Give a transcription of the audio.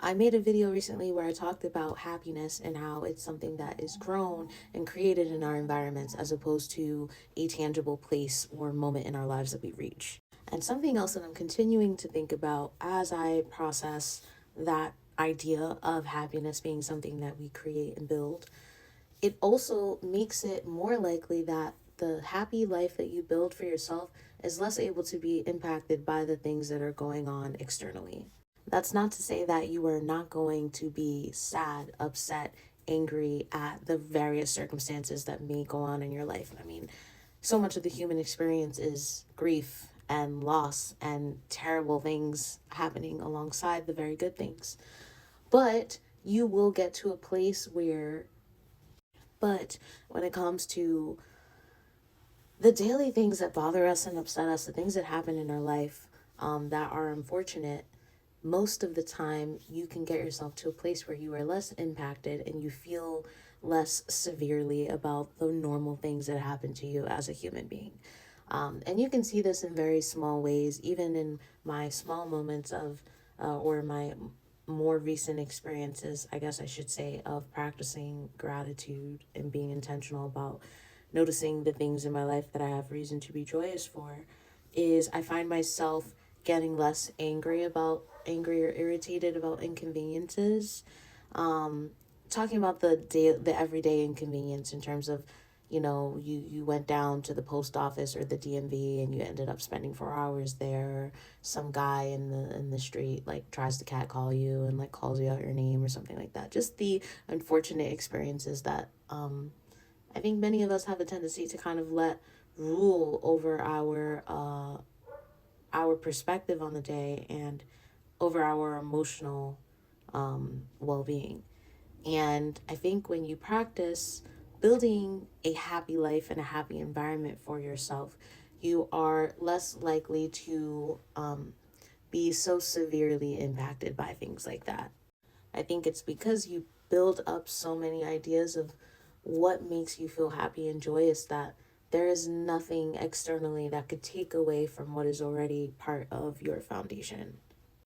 I made a video recently where I talked about happiness and how it's something that is grown and created in our environments as opposed to a tangible place or moment in our lives that we reach. And something else that I'm continuing to think about as I process that idea of happiness being something that we create and build, it also makes it more likely that the happy life that you build for yourself is less able to be impacted by the things that are going on externally. That's not to say that you are not going to be sad, upset, angry at the various circumstances that may go on in your life. I mean, so much of the human experience is grief and loss and terrible things happening alongside the very good things. But you will get to a place where, but when it comes to the daily things that bother us and upset us, the things that happen in our life that are unfortunate, most of the time you can get yourself to a place where you are less impacted and you feel less severely about the normal things that happen to you as a human being. And you can see this in very small ways, even in my small moments of, or my more recent experiences, I guess I should say, of practicing gratitude and being intentional about noticing the things in my life that I have reason to be joyous for, is I find myself getting less angry or irritated about inconveniences. Talking about the everyday inconvenience in terms of, you went down to the post office or the DMV and you ended up spending 4 hours there. Some guy in the street like tries to catcall you and like calls you out your name or something like that. Just the unfortunate experiences that I think many of us have a tendency to kind of let rule over our perspective on the day and over our emotional well-being. And I think when you practice building a happy life and a happy environment for yourself, you are less likely to be so severely impacted by things like that. I think it's because you build up so many ideas of what makes you feel happy and joyous that there is nothing externally that could take away from what is already part of your foundation.